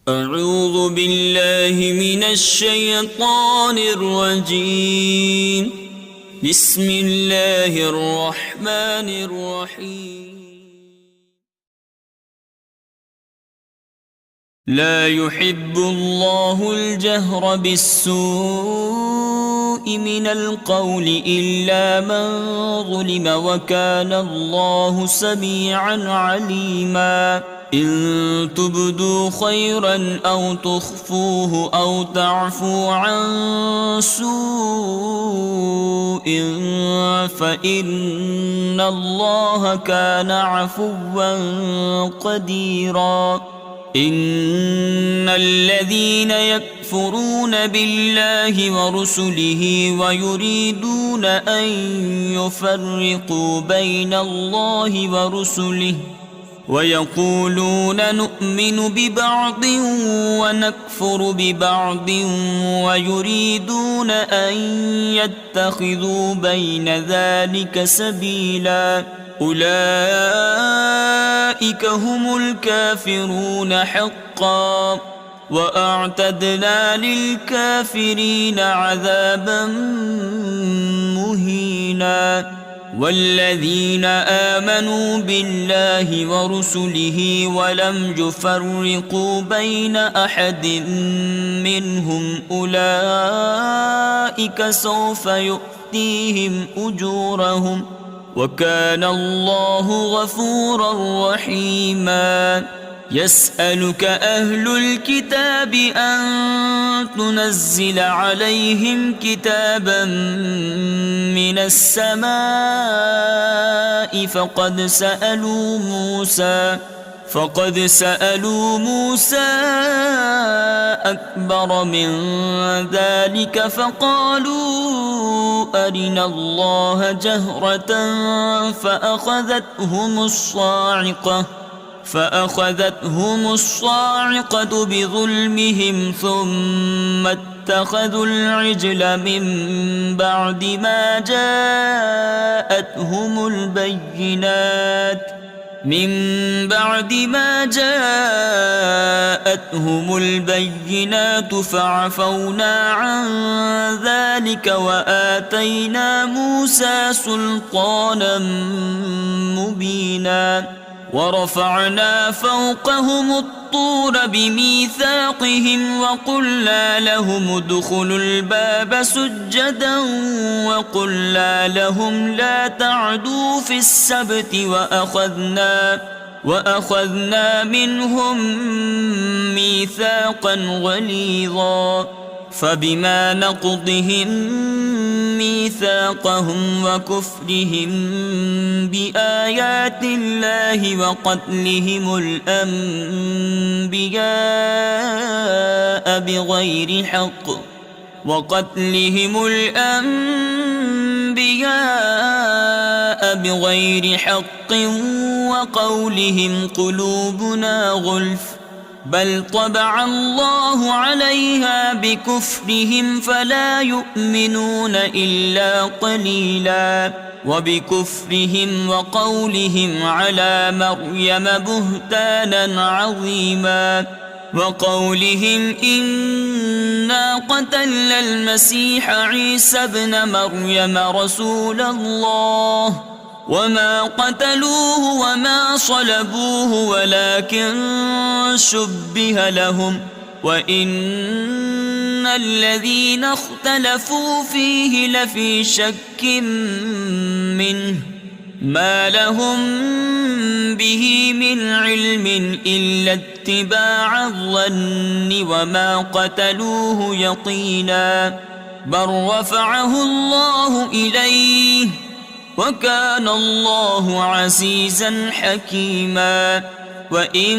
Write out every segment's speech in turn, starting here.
أعوذ بالله من الشيطان الرجيم. بسم الله الرحمن الرحيم. لا يحب الله الجهر بالسوء من القول إلا من ظلم، وكان الله سميعا عليما. إن تبدوا خيرا أو تخفوه أو تعفو عن سوء فإن الله كان عفوا قديرا. إن الذين يكفرون بالله ورسله ويريدون أن يفرقوا بين الله ورسله ويقولون نؤمن ببعض ونكفر ببعض ويريدون أن يتخذوا بين ذلك سبيلا، أولئك هم الكافرون حقا، وأعتدنا للكافرين عذابا مهينا. والذين آمنوا بالله ورسله ولم يفرقوا بين أحد منهم أولئك سوف يؤتيهم أجورهم، وكان الله غفورا رحيما. يسألك أهل الكتاب أن تنزل عليهم كتابا من السماء فقد سألوا موسى أكبر من ذلك فقالوا أرنا الله جهرة فأخذتهم الصاعقة بظلمهم ثم اتخذوا العجل من بعد ما جاءتهم البينات فعفونا عن ذلك وآتينا موسى سلطانا مبينا. ورفعنا فوقهم الطور بميثاقهم وقلنا لهم ادخلوا الباب سجدا وقلنا لهم لا تعدوا في السبت وأخذنا منهم ميثاقا غليظا. فبما نقضهم ميثاقهم وكفرهم بآيات الله وقتلهم الأنبياء بغير حق وقولهم قلوبنا غلف، بل طبع الله عليها بكفرهم فلا يؤمنون إلا قليلا. وبكفرهم وقولهم على مريم بهتانا عظيما، وقولهم إنا قتلنا المسيح عيسى ابن مريم رسول الله وما قتلوه وما صلبوه ولكن شبه لهم، وإن الذين اختلفوا فيه لفي شك منه ما لهم به من علم إلا اتباع الظن وما قتلوه يقينا، بل رفعه الله إليه وكان الله عزيزا حكيما. وإن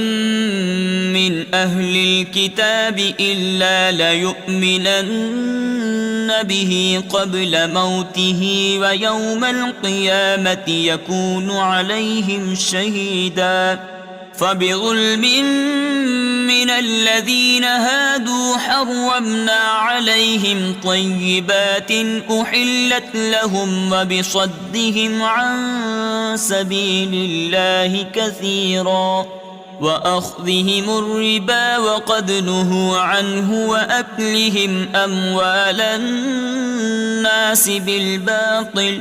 من أهل الكتاب إلا ليؤمنن به قبل موته ويوم القيامة يكون عليهم شهيدا. فبظلم من الذين هادوا حرمنا عليهم طيبات أحلت لهم وبصدهم عن سبيل الله كثيرا وأخذهم الربا وقد نهوا عنه وأكلهم أموال الناس بالباطل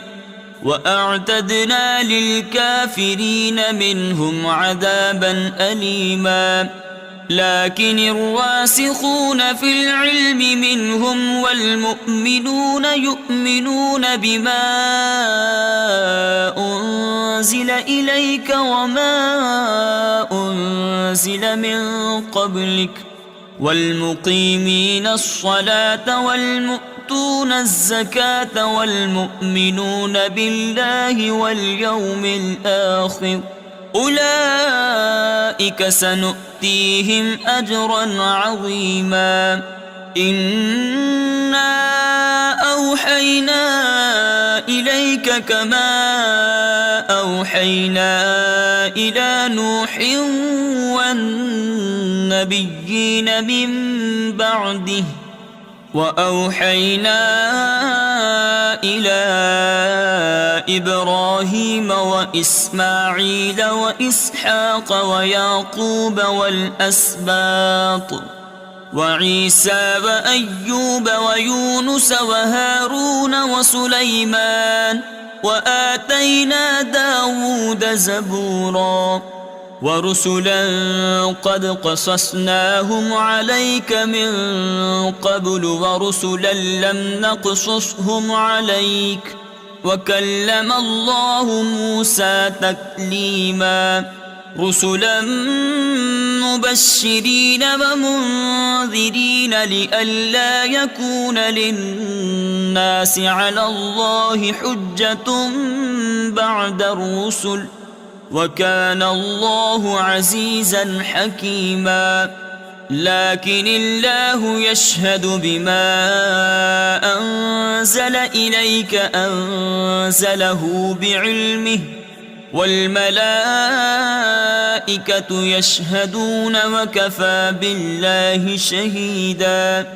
وأعتدنا للكافرين منهم عذابا أليما لكن الراسخون في العلم منهم والمؤمنون يؤمنون بما أنزل إليك وما أنزل من قبلك والمقيمين الصلاة والمؤتون الزكاة والمؤمنون بالله واليوم الآخر أولئك سنؤتيهم أجرا عظيما إنا أوحينا إليك كما أوحينا إلى نوح والنبيين من بعده وأوحينا إلى إبراهيم وإسماعيل وإسحاق ويعقوب والأسباط وعيسى وأيوب ويونس وهارون وسليمان وآتينا داود زبورا ورسلا قد قصصناهم عليك من قبل ورسلا لم نقصصهم عليك وكلم الله موسى تكليما رسلا مبشرين ومنذرين لئلا يكون للناس على الله حجة بعد الرسل وكان الله عزيزا حكيما لكن الله يشهد بما أنزل إليك أنزله بعلمه والملائكة يشهدون وكفى بالله شهيدا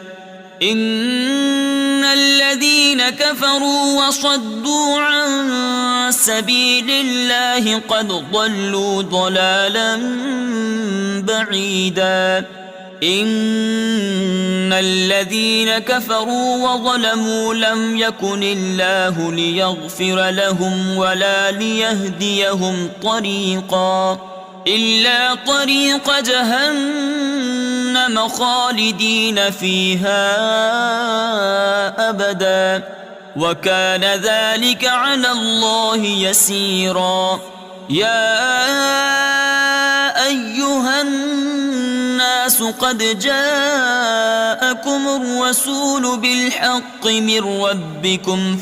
إن الذين كفروا وصدوا عن سبيل الله قد ضلوا ضلالا بعيدا إن الذين كفروا وظلموا لم يكن الله ليغفر لهم ولا ليهديهم طريقا إلا طريق جهنم خالدين فيها أبدا وكان ذلك على الله يسيرا يا أيها الناس قد جاءكم الرسول بالحق من ربكم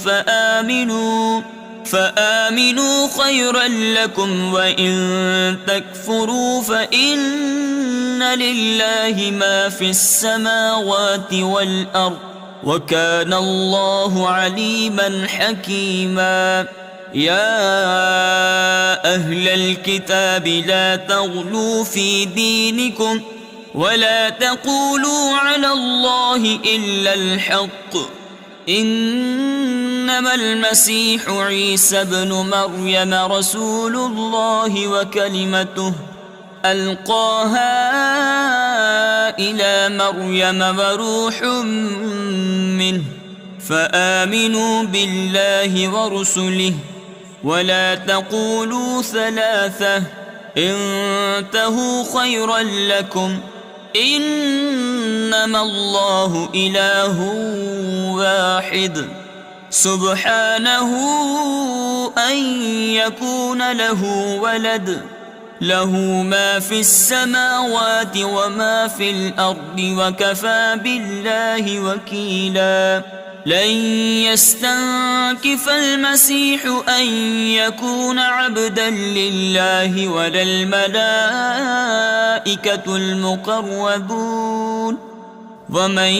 فآمنوا خيرا لكم وإن تكفروا فإن لله ما في السماوات والأرض وكان الله عليما حكيما يا أهل الكتاب لا تغلوا في دينكم ولا تقولوا على الله إلا الحق إنما المسيح عيسى ابن مريم رسول الله وكلمته ألقاها إلى مريم وروح منه فآمنوا بالله ورسله ولا تقولوا ثلاثة انتهوا خيرا لكم إنما الله إله واحد سبحانه أن يكون له ولد له ما في السماوات وما في الأرض وكفى بالله وكيلا لن يستنكف المسيح أن يكون عبدا لله ولا الملائكة المقربون ومن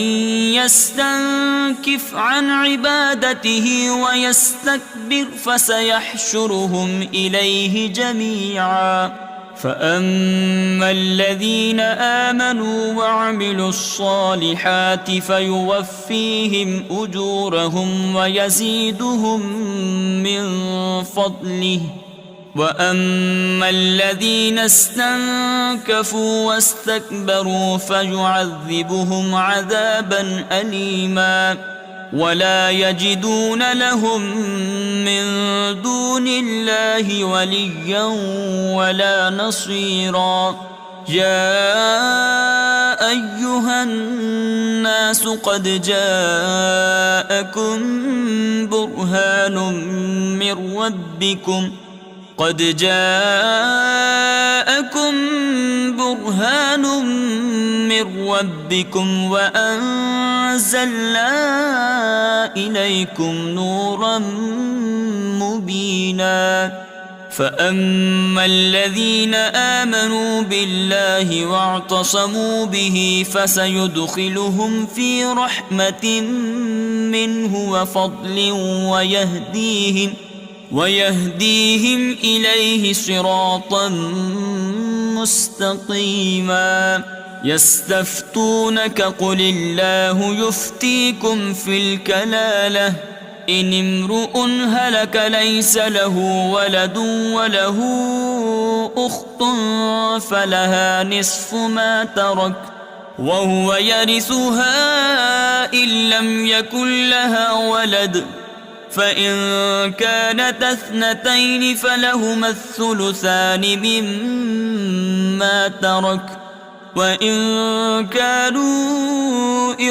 يستنكف عن عبادته ويستكبر فسيحشرهم إليه جميعا فأما الذين آمنوا وعملوا الصالحات فيوفيهم أجورهم ويزيدهم من فضله وأما الذين استنكفوا واستكبروا فيعذبهم عذابا أليما ولا يجدون لهم من دون الله وليا ولا نصيرا. يا أيها الناس قد جاءكم برهان من ربكم وأنزلنا إليكم نورا مبينا. فأما الذين آمنوا بالله واعتصموا به فسيدخلهم في رحمة منه وفضل ويهديهم إليه صراطا مستقيما. يستفتونك قل الله يفتيكم في الكلالة إن امرؤ هلك ليس له ولد وله أخت فلها نصف ما ترك وهو يرثها إن لم يكن لها ولد، فإن كانت اثنتين فلهما الثلثان مما ترك، وإن كانوا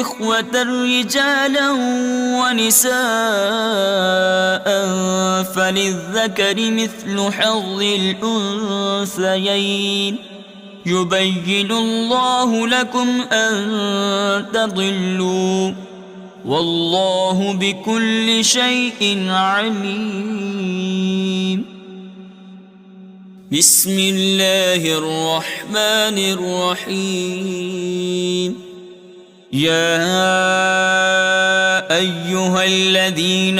إخوة رجالا ونساء فللذكر مثل حظ الأنثيين. يبين الله لكم أن تضلوا والله بكل شيء عليم. بسم الله الرحمن الرحيم. يا أيها الذين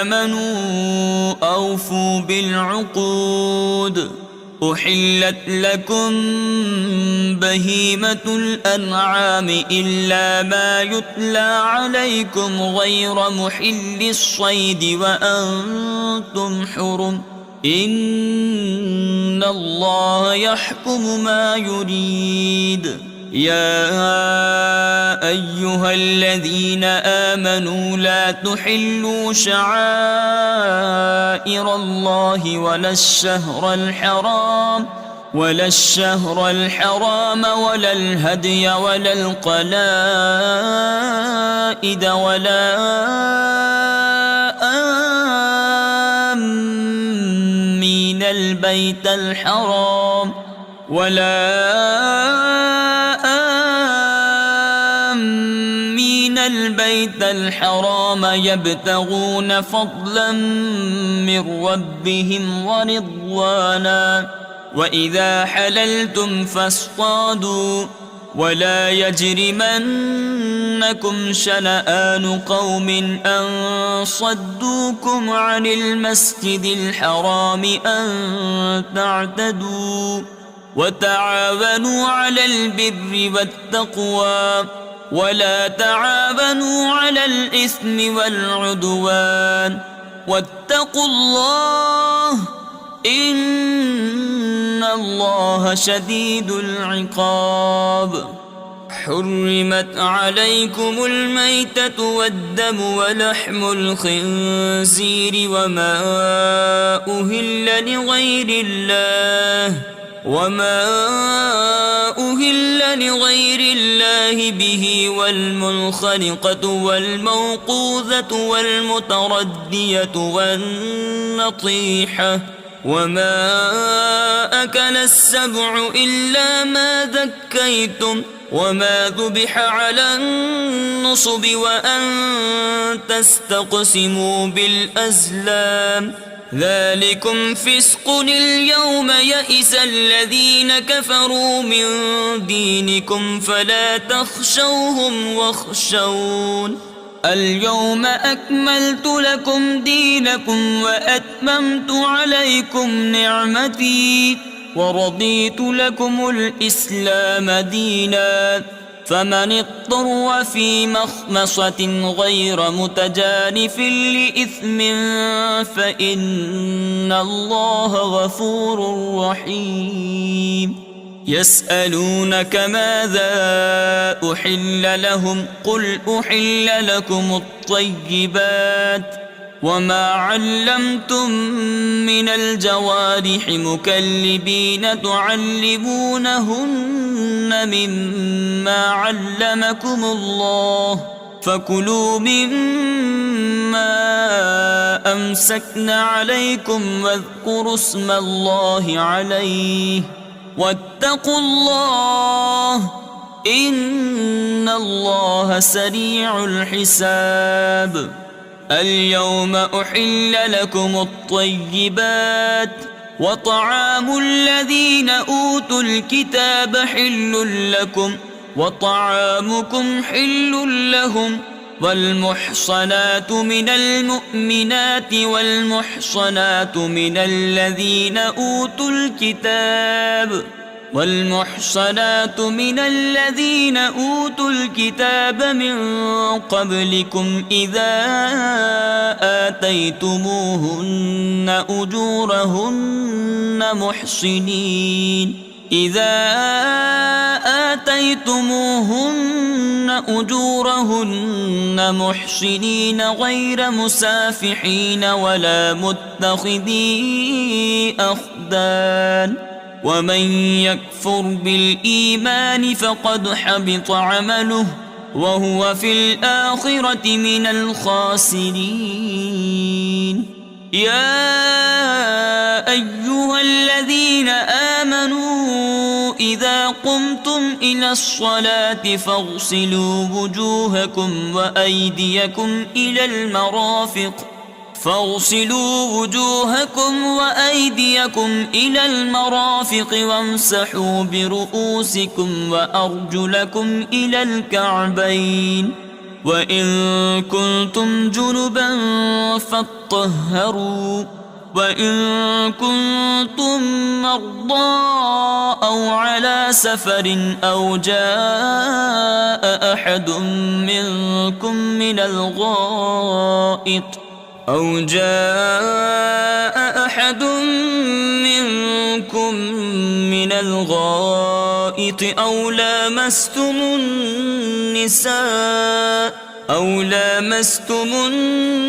آمنوا أوفوا بالعقود. أحلت لكم بهيمة الأنعام إلا ما يتلى عليكم غير محل الصيد وأنتم حرم، إن الله يحكم ما يريد. يا أيها الذين آمنوا لا تحلوا شعائر الله ولا الشهر الحرام ولا الهدي ولا القلائد ولا آمين البيت الحرام يبتغون فضلا من ربهم ورضوانا. وإذا حللتم فاصطادوا ولا يجرمنكم شنآن قوم أن صدوكم عن المسجد الحرام أن تعتدوا. وتعاونوا على البر والتقوى ولا تعاونوا على الإثم والعدوان، واتقوا الله إن الله شديد العقاب. حرمت عليكم الميتة والدم ولحم الخنزير وما أهل لغير الله به والمنخنقة والموقوذة والمتردية والنطيحة وما أكل السبع إلا ما ذكيتم وما ذبح على النصب وأن تستقسموا بالأزلام، ذلكم فسق. اليوم يئس الذين كفروا من دينكم فلا تخشوهم واخشون. اليوم أكملت لكم دينكم وأتممت عليكم نعمتي ورضيت لكم الإسلام دينا. فمن اضطر في مخمصة غير متجانف لإثم فإن الله غفور رحيم يسألونك ماذا أحل لهم قل أحل لكم الطيبات وما علمتم من الجوارح مكلبين تعلمونهن مما علمكم الله فكلوا مما أمسكن عليكم واذكروا اسم الله عليه واتقوا الله إن الله سريع الحساب اليوم أحل لكم الطيبات وطعام الذين أوتوا الكتاب حل لكم وطعامكم حل لهم والمحصنات من المؤمنات والمحصنات من الذين أوتوا الكتاب من قبلكم إذا آتيتموهن أجورهن محصنين غير مسافحين ولا متخذي أخدان ومن يكفر بالإيمان فقد حبط عمله وهو في الآخرة من الخاسرين يا أيها الذين آمنوا إذا قمتم إلى الصلاة فاغسلوا وجوهكم وأيديكم إلى المرافق وامسحوا برؤوسكم وأرجلكم إلى الكعبين وإن كنتم جنبا فاطهروا وإن كنتم مرضى أو على سفر أو جاء أحد منكم من الغائط أو لامستم النساء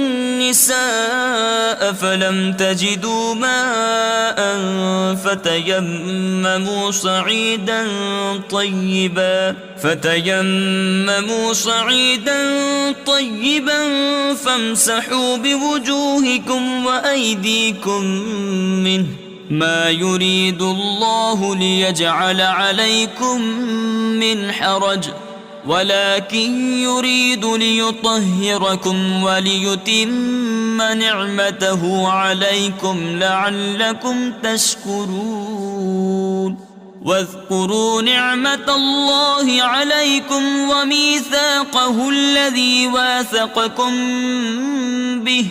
فلم تجدوا ماء فتيمموا صعيدا طيبا فامسحوا بوجوهكم وأيديكم منه ما يريد الله ليجعل عليكم من حرج ولكن يريد ليطهركم وليتم نعمته عليكم لعلكم تشكرون واذكروا نعمة الله عليكم وميثاقه الذي واثقكم به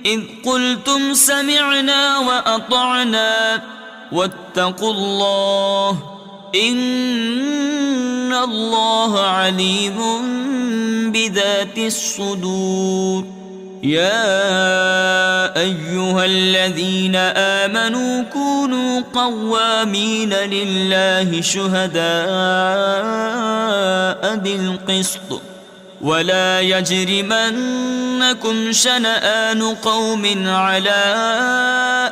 إذ قلتم سمعنا وأطعنا واتقوا الله إن الله عليم بذات الصدور يا أيها الذين آمنوا كونوا قوامين لله شهداء بالقسط ولا يجرمنكم شنآن قوم على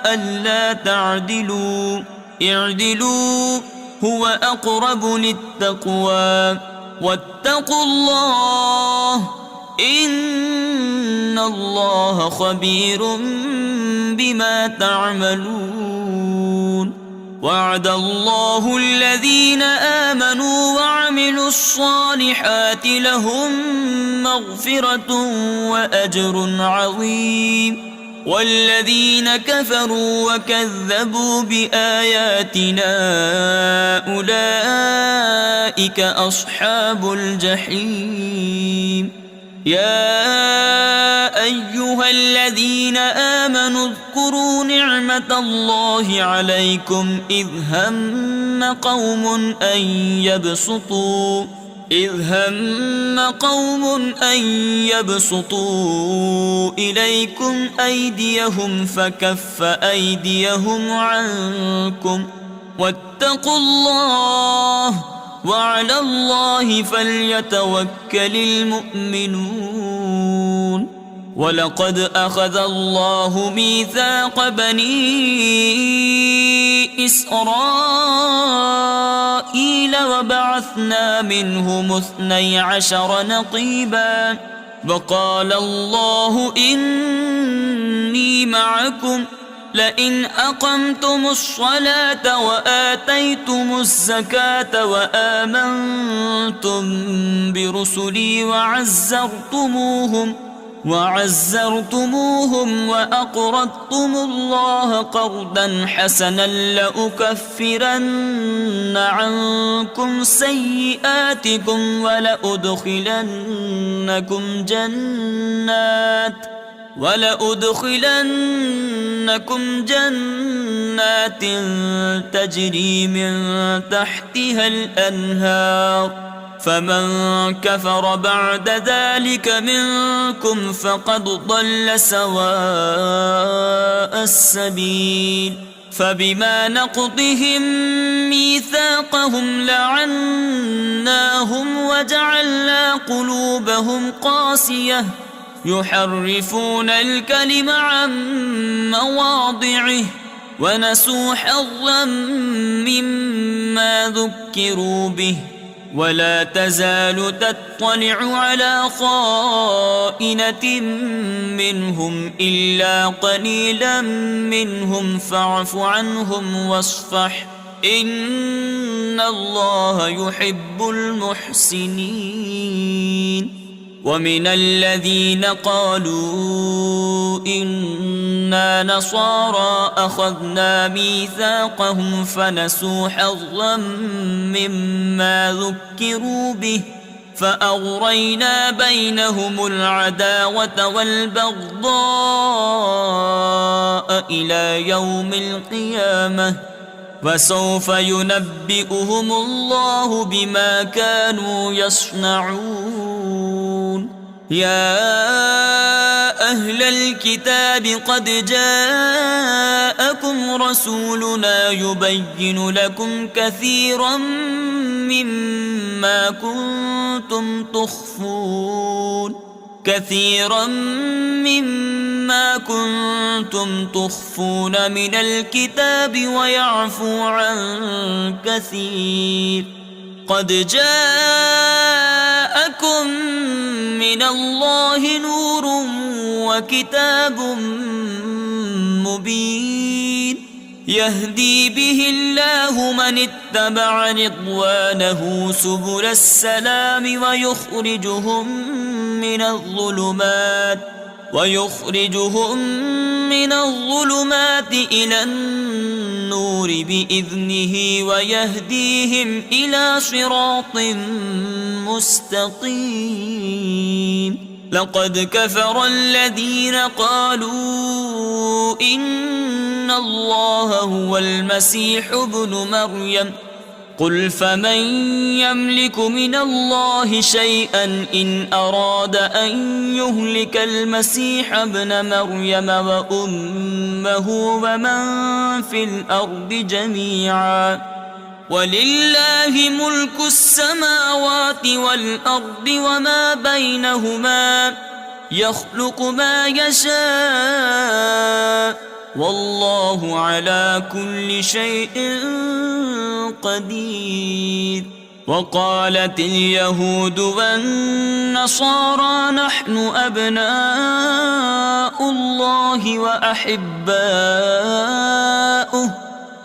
ألا تعدلوا اعدلوا هو أقرب للتقوى واتقوا الله إن الله خبير بما تعملون وعد الله الذين آمنوا وعملوا الصالحات لهم مغفرة وأجر عظيم والذين كفروا وكذبوا بآياتنا أولئك أصحاب الجحيم يا أيها الذين آمنوا اذكروا نعمة الله عليكم إذ هم قوم إذ هم قوم أن يبسطوا إليكم أيديهم فكف أيديهم عنكم واتقوا الله وعلى الله فليتوكل المؤمنون. ولقد أخذ الله ميثاق بني إسرائيل وبعثنا منهم 12 نقيبا وقال الله إني معكم لئن أقمتم الصلاة وآتيتم الزكاة وآمنتم برسلي وعزرتموهم وأقرضتم الله قرضا حسنا لأكفرن عنكم سيئاتكم ولأدخلنكم جنات تجري من تحتها الأنهار فمن كفر بعد ذلك منكم فقد ضل سواء السبيل. فبما نقضهم ميثاقهم لعناهم وجعلنا قلوبهم قاسية يحرفون الكلم عن مواضعه ونسوا حظا مما ذكروا به ولا تزال تطلع على خائنة منهم إلا قليلا منهم فاعف عنهم واصفح إن الله يحب المحسنين. ومن الذين قالوا إنا نصارى أخذنا ميثاقهم فنسوا حظا مما ذكروا به فأغرينا بينهم العداوة والبغضاء إلى يوم القيامة وسوف ينبئهم الله بما كانوا يصنعون. يا أهل الكتاب قد جاءكم رسولنا يبين لكم كثيرا مما كنتم تخفون من الكتاب ويعفو عن كثير. قد جاءكم من الله نور وكتاب مبين يهدي به الله من اتبع رضوانه سبل السلام ويخرجهم من الظلمات إلى النور بإذنه ويهديهم إلى صراط مستقيم. لقد كفر الذين قالوا إن الله هو المسيح ابن مريم قل فمن يملك من الله شيئا إن أراد أن يهلك المسيح ابن مريم وأمه ومن في الأرض جميعا ولله ملك السماوات والأرض وما بينهما يخلق ما يشاء والله على كل شيء قدير. وقالت اليهود والنصارى نحن أبناء الله وأحباؤه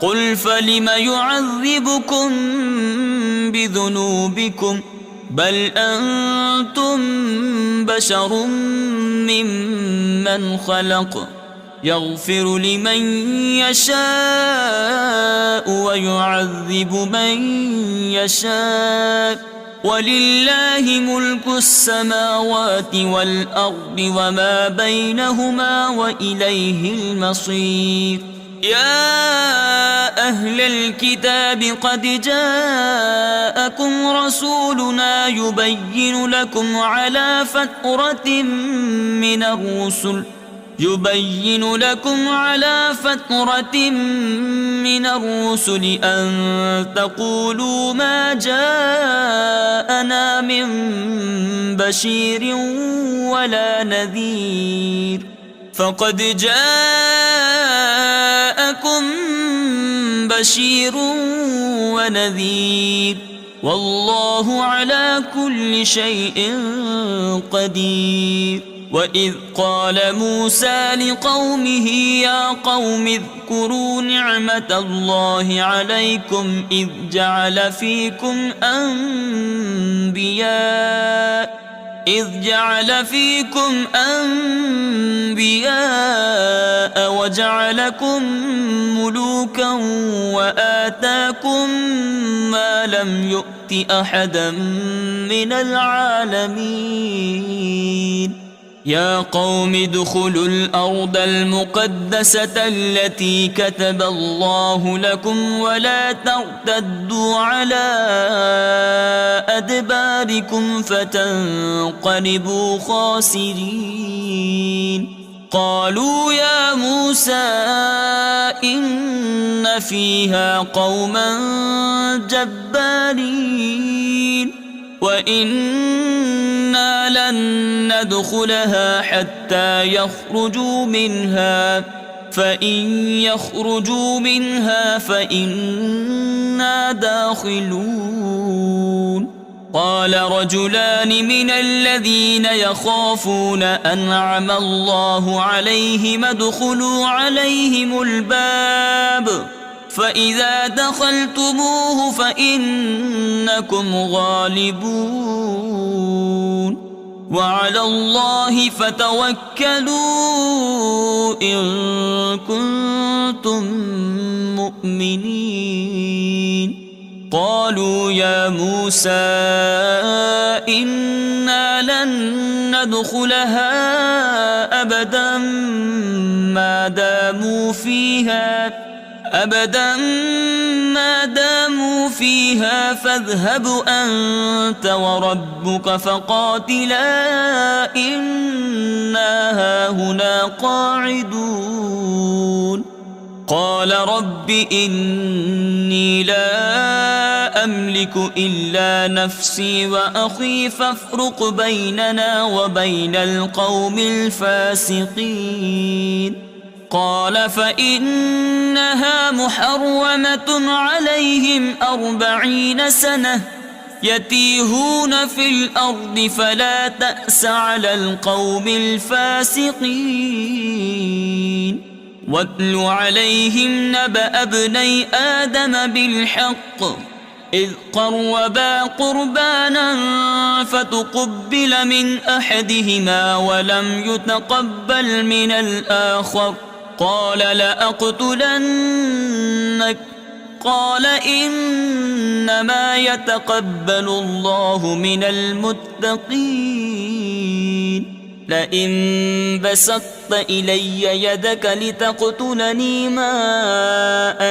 قل فلم يعذبكم بذنوبكم بل أنتم بشر ممن خلق يغفر لمن يشاء ويعذب من يشاء ولله ملك السماوات والأرض وما بينهما وإليه المصير. يا أهل الكتاب قد جاءكم رسولنا يبين لكم على فترة من الرسل أن تقولوا ما جاءنا من بشير ولا نذير فقد جاءكم بشير ونذير والله على كل شيء قدير. وإذ قال موسى لقومه يا قوم اذكروا نعمة الله عليكم إذ جعل فيكم أنبياء وجعلكم ملوكا وآتاكم ما لم يؤت أحدا من العالمين. يا قوم ادخلوا الأرض المقدسة التي كتب الله لكم ولا ترتدوا على أدباركم فتنقلبوا خاسرين. قالوا يا موسى إن فيها قوما جبارين وإنا لن ندخلها حتى يخرجوا منها فإن يخرجوا منها فإنا داخلون. قال رجلان من الذين يخافون أنعم الله عليهم ادخلوا عليهم الباب فإذا دخلتموه فإنكم غالبون وعلى الله فتوكلوا إن كنتم مؤمنين. قالوا يا موسى إنا لن ندخلها أبدا ما داموا فيها فاذهب أنت وربك فقاتلا إنا هاهنا قاعدون. قال رب إني لا أملك إلا نفسي وأخي فافرق بيننا وبين القوم الفاسقين. قال فإنها محرمة عليهم 40 سنة يتيهون في الأرض فلا تأس على القوم الفاسقين. واتل عليهم نبأ ابني آدم بالحق إذ قربا قربانا فتقبل من أحدهما ولم يتقبل من الآخر قال لأقتلنك قال إنما يتقبل الله من المتقين. لئن بسطت إلي يدك لتقتلني ما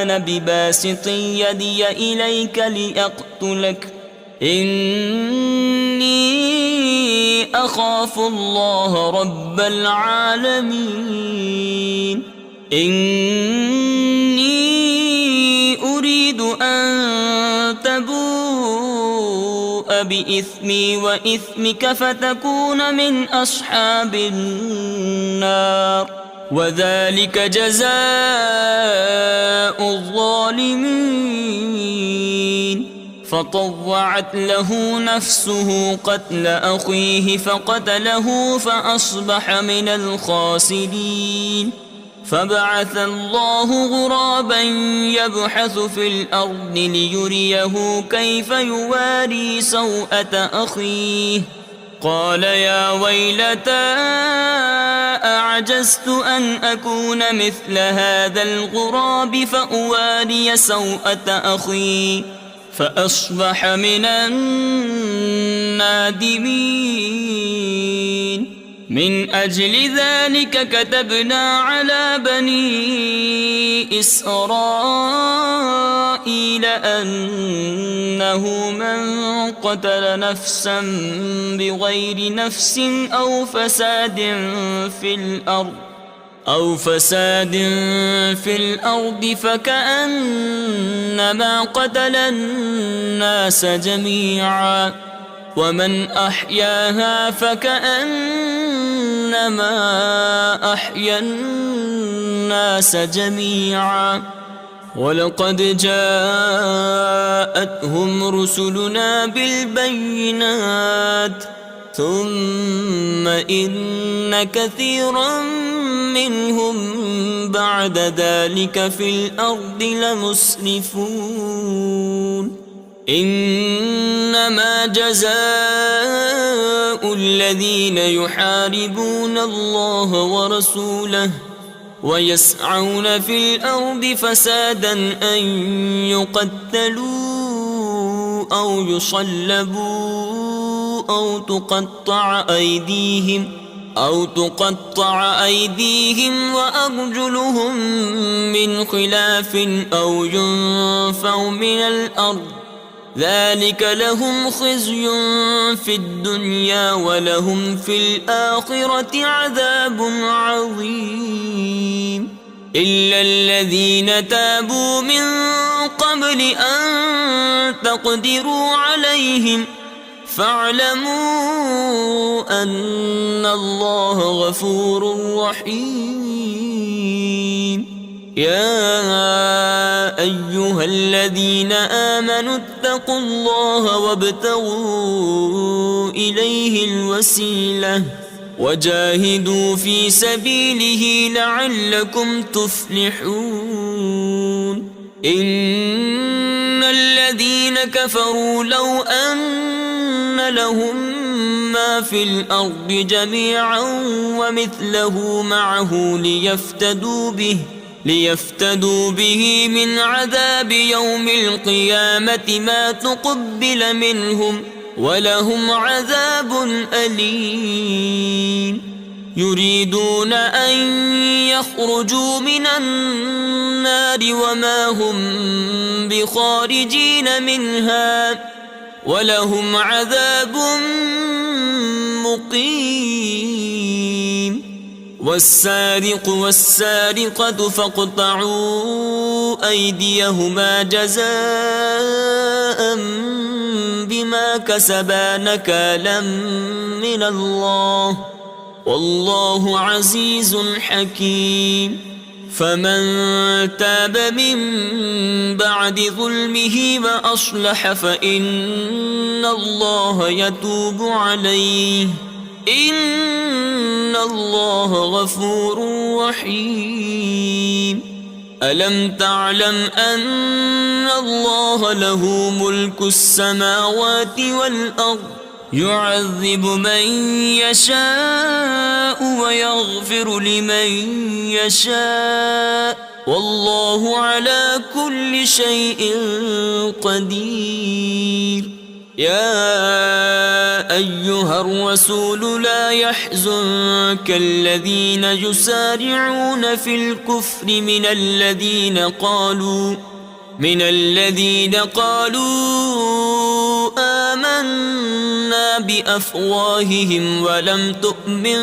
أنا بباسط يدي إليك لأقتلك إني أخاف الله رب العالمين. إني أريد أن تبوء بإثمي وإثمك فتكون من أصحاب النار وذلك جزاء الظالمين. فطوعت له نفسه قتل أخيه فقتله فأصبح من الخاسرين. فبعث الله غرابا يبحث في الأرض ليريه كيف يواري سوءة أخيه قال يا ويلتى أعجزت أن أكون مثل هذا الغراب فأواري سوءة أخي فأصبح من النادمين. من أجل ذلك كتبنا على بني إسرائيل أنه من قتل نفسا بغير نفس أو فساد في الأرض فكأنما قتل الناس جميعا ومن أحياها فكأنما أحيا الناس جميعا ولقد جاءتهم رسلنا بالبينات ثم إن كثيرا منهم بعد ذلك في الأرض لمسرفون إنما جزاء الذين يحاربون الله ورسوله ويسعون في الأرض فسادا أن يقتلوا أو يصلبوا أو تقطع أيديهم وأرجلهم من خلاف أو ينفوا من الأرض ذلك لهم خزي في الدنيا ولهم في الآخرة عذاب عظيم إلا الذين تابوا من قبل أن تقدروا عليهم فاعلموا أن الله غفور رحيم يا أيها الذين آمنوا اتقوا الله وابتغوا إليه الوسيلة وجاهدوا في سبيله لعلكم تفلحون إن الذين كفروا لو أن لهم ما في الأرض جميعا ومثله معه ليفتدوا به من عذاب يوم القيامة ما تقبل منهم ولهم عذاب أليم يريدون أن يخرجوا من النار وما هم بخارجين منها ولهم عذاب مقيم والسارق والسارقة فاقطعوا أيديهما جزاء بما كسبا نكالا من الله والله عزيز حكيم فمن تاب من بعد ظلمه وأصلح فإن الله يتوب عليه إن الله غفور رحيم ألم تعلم أن الله له ملك السماوات والأرض يعذب من يشاء ويغفر لمن يشاء والله على كل شيء قدير يا أيها الرسول لا يحزنك الذين يسارعون في الكفر من الذين قالوا آمنا بأفواههم ولم تؤمن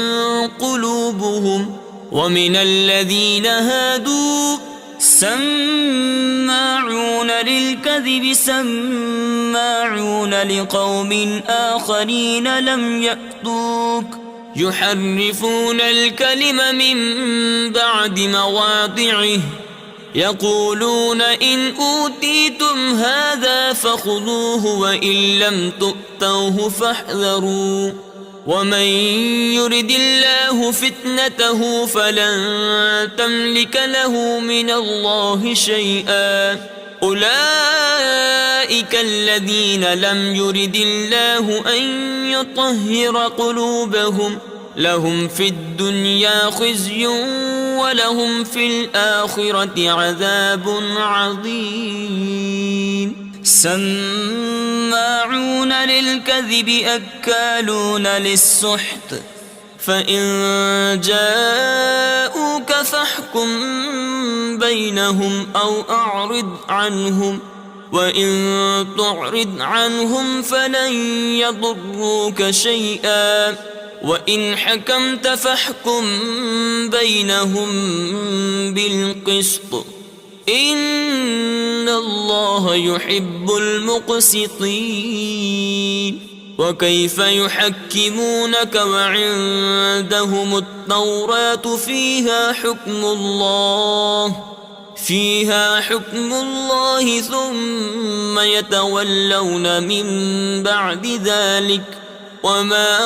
قلوبهم ومن الذين هادوا سماعون للكذب سماعون لقوم آخرين لم يأتوك يحرفون الكلم من بعد مواضعه يقولون إن أوتيتم هذا فخذوه وإن لم تؤتوه فاحذروا ومن يرد الله فتنته فلن تملك له من الله شيئا أولئك الذين لم يرد الله أن يطهر قلوبهم لهم في الدنيا خزي ولهم في الآخرة عذاب عظيم سماعون للكذب أكالون للسحت فإن جاءوك فاحكم بينهم أو أعرض عنهم وإن تعرض عنهم فلن يضروك شيئا وإن حكمت فاحكم بينهم بالقسط إن الله يحب المقسطين. وكيف يحكمونك وعندهم التوراة فيها حكم الله ثم يتولون من بعد ذلك وما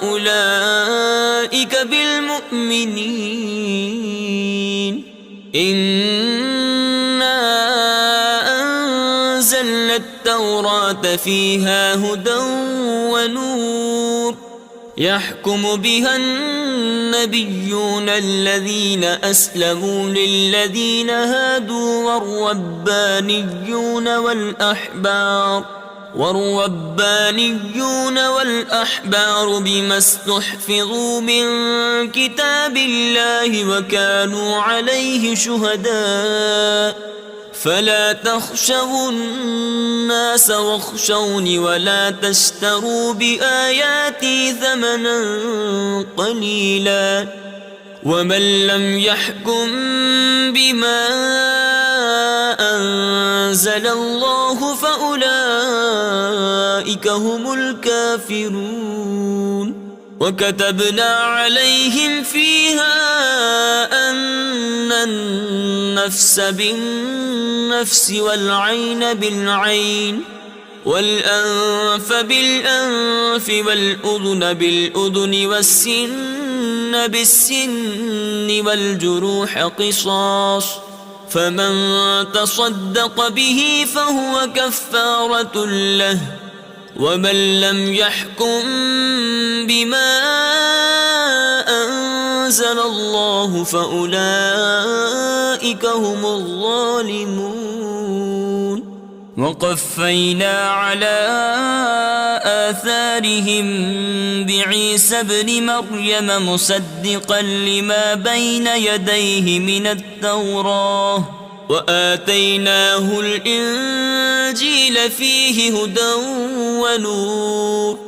أولئك بالمؤمنين. إنا أنزلنا التوراة فيها هدى ونور يحكم بها النبيون الذين أسلموا للذين هادوا والربانيون والأحبار بما استحفظوا من كتاب الله وكانوا عليه شهداء فلا تخشوا الناس واخشوني ولا تشتروا بآياتي ثمنا قليلا ومن لم يحكم بما أنزل الله فأولئك هم الكافرون. وكتبنا عليهم فيها أن النفس بالنفس والعين بالعين والأنف بالأنف والأذن بالأذن والسن بالسن والجروح قصاص فمن تصدق به فهو كفارة له ومن لم يحكم بما أنزل الله فأولئك هم الظالمون. وقفينا على آثارهم بعيسى ابن مريم مصدقا لما بين يديه من التوراة وآتيناه الإنجيل فيه هدى ونور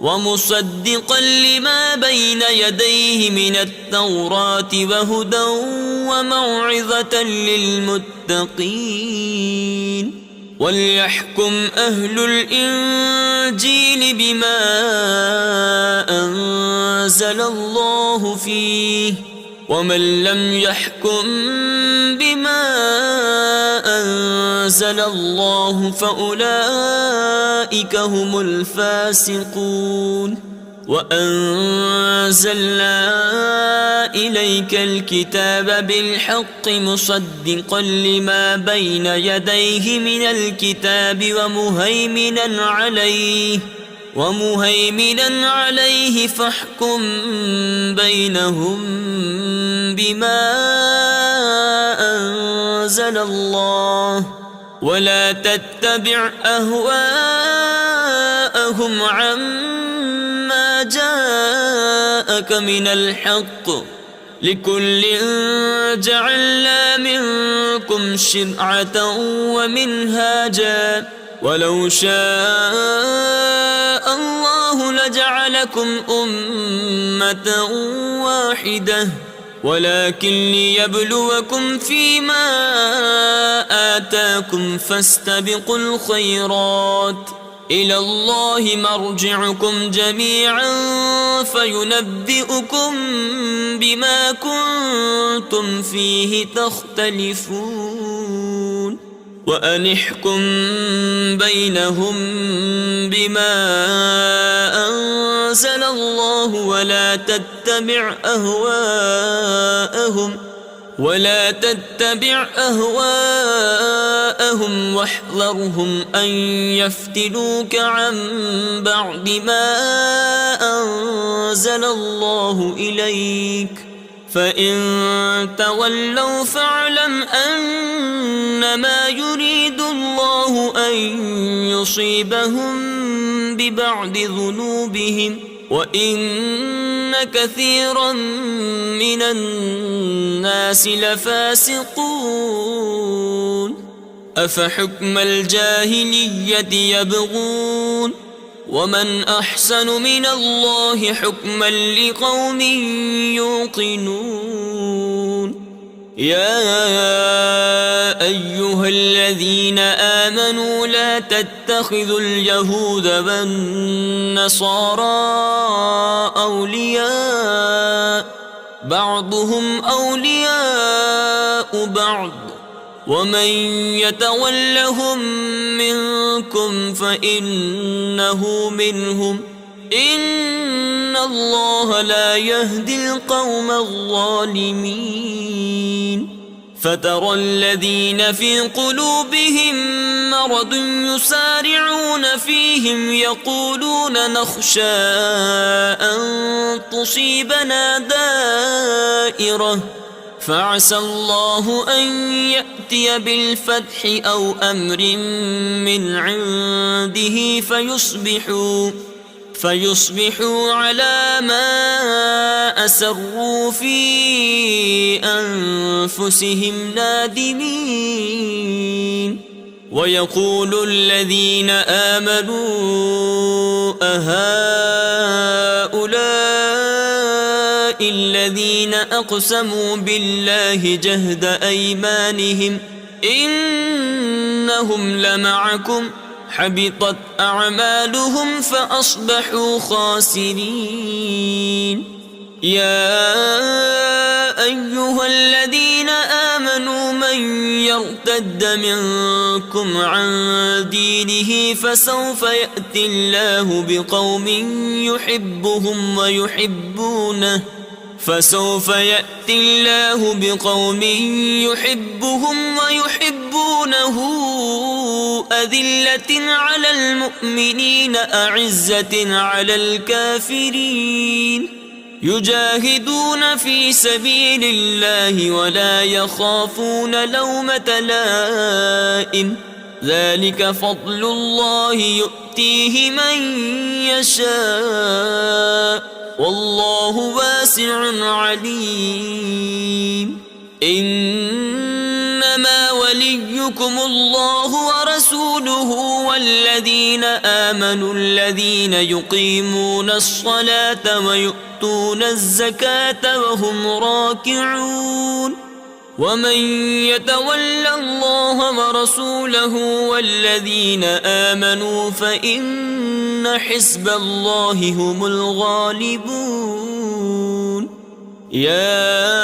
ومصدقا لما بين يديه من التوراة وهدى وموعظة للمتقين. وليحكم أهل الإنجيل بما أنزل الله فيه ومن لم يحكم بما أنزل الله فأولئك هم الفاسقون. وأنزلنا إليك الكتاب بالحق مصدقا لما بين يديه من الكتاب ومهيمنا عليه فاحكم بينهم بما أنزل الله ولا تتبع أهواءهم عما جاءك من الحق لكل جعلنا منكم شرعة ومنهاجا ولو شاء الله لجعلكم أمة واحدة ولكن ليبلوكم فيما آتاكم فاستبقوا الخيرات إلى الله مرجعكم جميعا فينبئكم بما كنتم فيه تختلفون. وأن احكم بينهم بما أنزل الله ولا تتبع أهواءهم واحذرهم أن يفتنوك عن بعد ما أنزل الله إليك فإن تولوا فاعلم أنما يريد الله أن يصيبهم ببعض ذنوبهم وإن كثيرا من الناس لفاسقون أفحكم الجاهلية يبغون ومن أحسن من الله حكما لقوم يوقنون يا أيها الذين آمنوا لا تتخذوا اليهود والنصارى أولياء بعضهم أولياء بعض ومن يتولهم منكم فإنه منهم إن الله لا يهدي القوم الظالمين فترى الذين في قلوبهم مرض يسارعون فيهم يقولون نخشى أن تصيبنا دائرة فعسى الله أن يأتي بالفتح أو أمر من عنده فيصبحوا على ما أسروا في أنفسهم نادمين ويقول الذين آمنوا أهؤلاء الذين أقسموا بالله جهد أيمانهم إنهم لمعكم حبطت أعمالهم فأصبحوا خاسرين يا أيها الذين آمنوا من يرتد منكم عن دينه فسوف يأتي الله بقوم يحبهم ويحبونه أذلة على المؤمنين أعزة على الكافرين يجاهدون في سبيل الله ولا يخافون لومة لائم ذلك فضل الله يؤتيه من يشاء والله واسع عليم إنما وليكم الله ورسوله والذين آمنوا الذين يقيمون الصلاة ويؤتون الزكاة وهم راكعون ومن يتول الله ورسوله والذين آمنوا فإن حزب الله هم الغالبون يا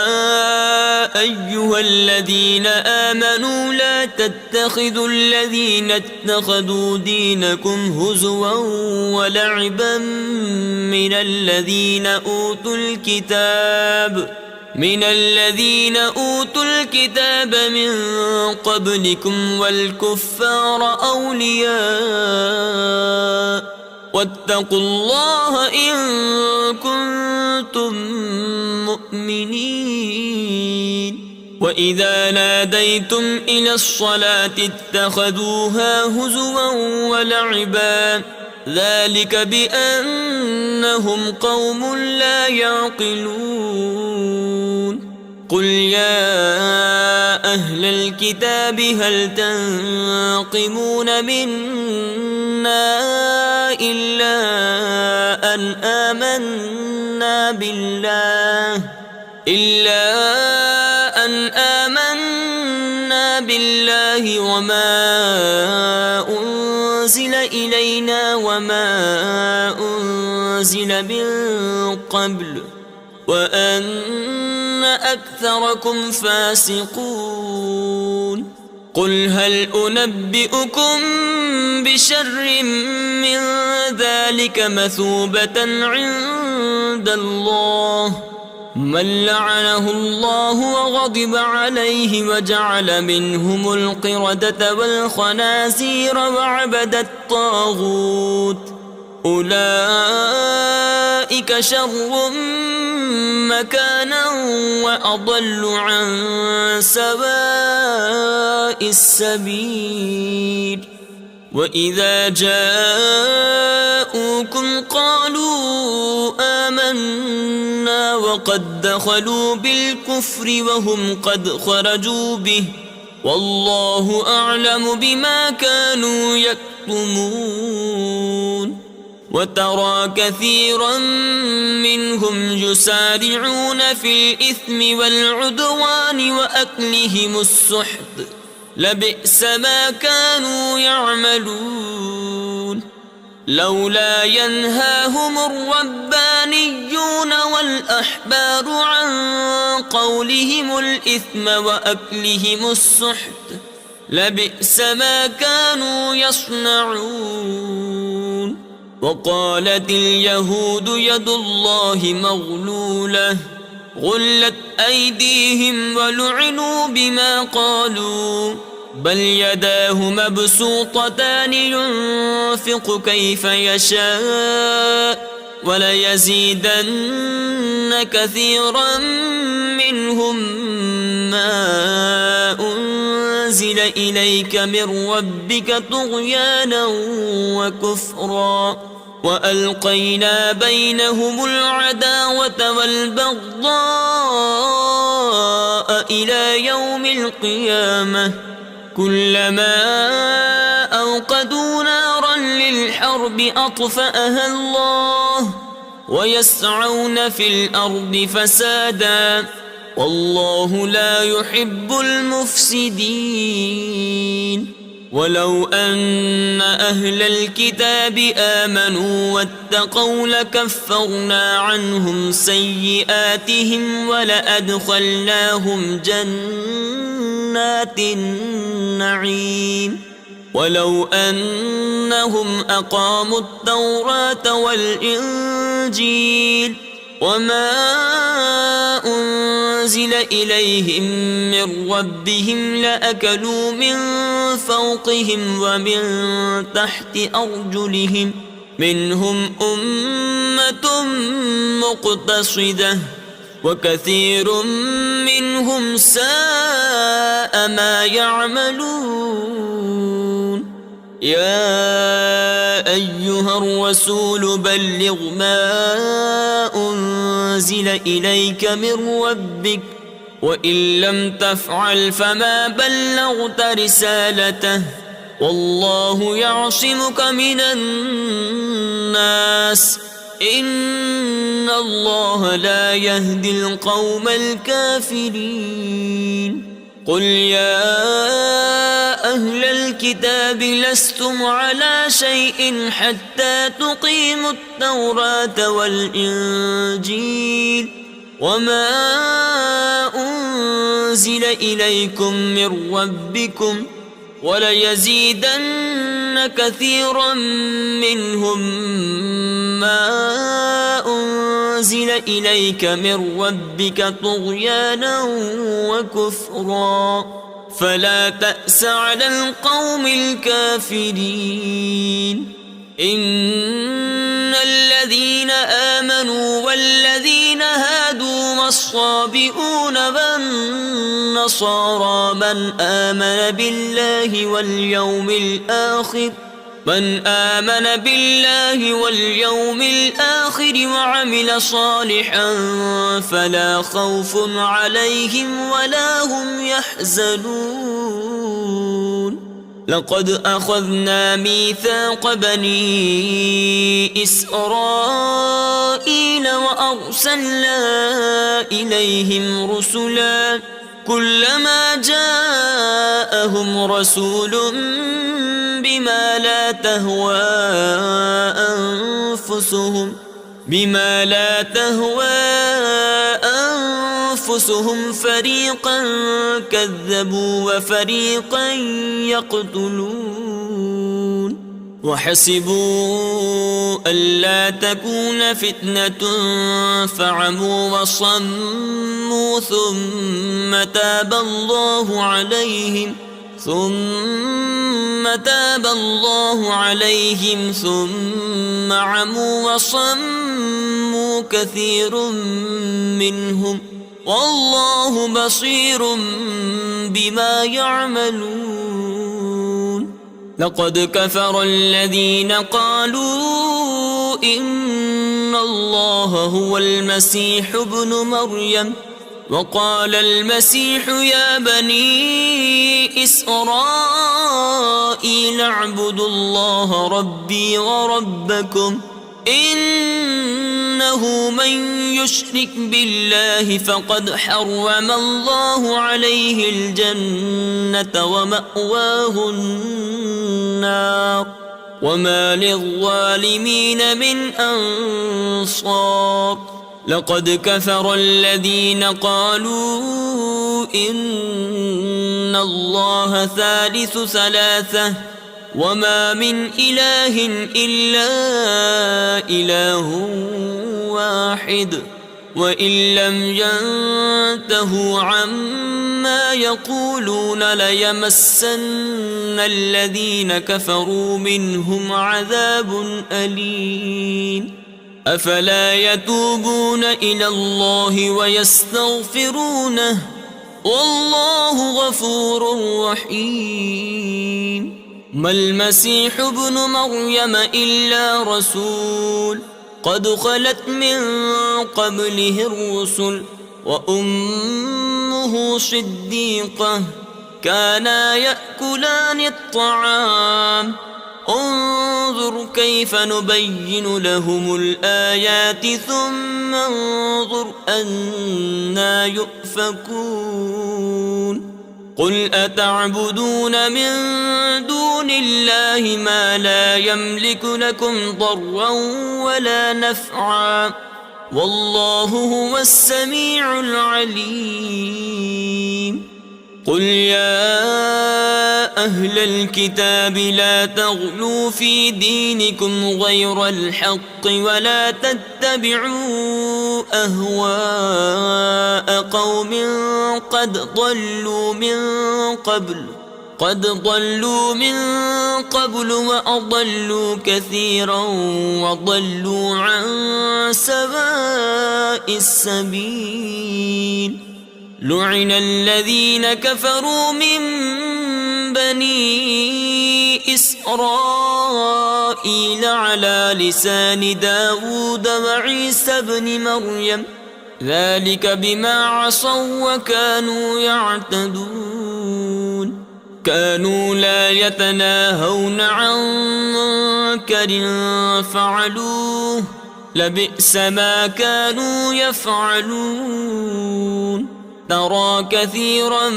أيها الذين آمنوا لا تتخذوا الذين اتخذوا دينكم هزوا ولعبا من الذين أوتوا الكتاب من قبلكم والكفار أولياء واتقوا الله إن كنتم مؤمنين وإذا ناديتم إلى الصلاة اتخذوها هزوا ولعبا ذلك بأنهم قوم لا يعقلون قل يا أهل الكتاب هل تنقمون منا إلا أن آمنا بالله وما أنزل إلينا وما أنزل من قبل وأن أكثركم فاسقون قل هل أنبئكم بشر من ذلك مثوبة عند الله من لعنه الله وغضب عليه وجعل منهم القردة والخنازير وعبد الطاغوت أولئك شر مكانا وأضل عن سواء السبيل وإذا جاءوكم قالوا قد دخلوا بالكفر وهم قد خرجوا به والله أعلم بما كانوا يكتمون وترى كثيرا منهم يسارعون في الإثم والعدوان وأكلهم السحت لبئس ما كانوا يعملون لولا ينهاهم الربانيون والأحبار عن قولهم الإثم وأكلهم السحت لبئس ما كانوا يصنعون وقالت اليهود يد الله مغلولة غلت أيديهم ولعنوا بما قالوا بل يداه مبسوطتان ينفق كيف يشاء وليزيدن كثيرا منهم ما أنزل إليك من ربك طغيانا وكفرا وألقينا بينهم العداوة والبغضاء إلى يوم القيامة كلما أوقدوا نارا للحرب أطفأها الله ويسعون في الأرض فسادا والله لا يحب المفسدين ولو أن أهل الكتاب آمنوا واتقوا لكفرنا عنهم سيئاتهم ولأدخلناهم جنات النعيم ولو أنهم أقاموا التوراة والإنجيل وما أنزل إليهم من ربهم لأكلوا من فوقهم ومن تحت أرجلهم منهم أمة مقتصدة وكثير منهم ساء ما يعملون يا أيها الرسول بلغ ما أنزل إليك من ربك وإن لم تفعل فما بلغت رسالته والله يعصمك من الناس إن الله لا يهدي القوم الكافرين قل يا أهل الكتاب لستم على شيء حتى تقيموا التوراة والإنجيل وما أنزل إليكم من ربكم وليزيدن كثيرا منهم ما أنزل إليك من ربك طغيانا وكفرا فلا تأس على القوم الكافرين إن الذين آمنوا والذين هادوا والصابئون والنصارى من آمن بالله واليوم الآخر وعمل صالحا فلا خوف عليهم ولا هم يحزنون لقد أخذنا ميثاق بني إسرائيل وأرسلنا إليهم رسلا كلما جاءهم رسول بما لا تهوى أنفسهم فريقا كذبوا وفريقا يقتلون وحسبوا ألا تكون فتنة فعموا وصموا ثم تاب الله عليهم ثم عموا وصموا كثير منهم والله بصير بما يعملون لقد كفر الذين قالوا إن الله هو المسيح ابن مريم. وقال المسيح يا بني إسرائيل اعبدوا الله ربي وربكم إنه من يشرك بالله فقد حرم الله عليه الجنة ومأواه النار وما للظالمين من أنصار. لقد كفر الذين قالوا إن الله ثالث ثلاثة وما من إله إلا إله واحد وإن لم ينتهوا عما يقولون ليمسن الذين كفروا منهم عذاب أليم. أفلا يتوبون إلى الله ويستغفرونه والله غفور رحيم. ما المسيح ابن مريم إلا رسول قد خلت من قبله الرسل وأمه صديقة كانا يأكلان الطعام انظر كيف نبين لهم الآيات ثم انظر أنا يؤفكون. قل أتعبدون من دون الله ما لا يملك لكم ضرا ولا نفعا والله هو السميع العليم. قل يا أهل الكتاب لا تغلوا في دينكم غير الحق ولا تتبعوا أهواء قوم قد ضلوا من قبل وأضلوا كثيرا وضلوا عن سواء السبيل. لعن الذين كفروا من بني إسرائيل على لسان داود وعيسى بن مريم ذلك بما عصوا وكانوا يعتدون. كانوا لا يتناهون عن منكر فعلوه لبئس ما كانوا يفعلون. ترى كثيرا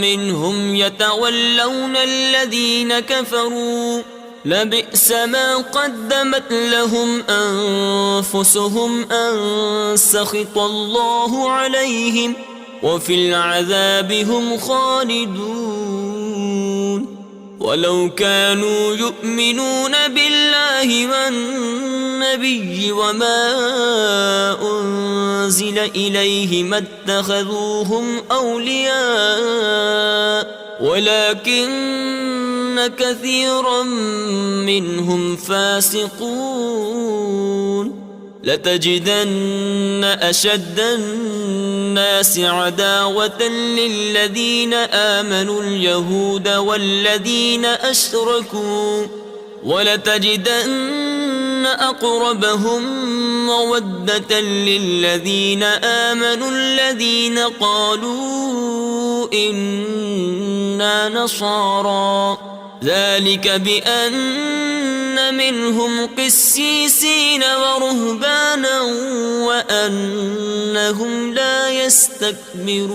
منهم يتولون الذين كفروا لبئس ما قدمت لهم أنفسهم أن سخط الله عليهم وفي العذاب هم خالدون. ولو كانوا يؤمنون بالله والنبي وما أنزل إليه ما اتخذوهم أولياء ولكن كثيرا منهم فاسقون. لتجدن أشد الناس عداوة للذين آمنوا اليهود والذين أشركوا ولتجدن أقربهم مودة للذين آمنوا الذين قالوا إنا نصارى ذلك بأن منهم قسيسين ورهبانا وأنهم لا يستكبرون.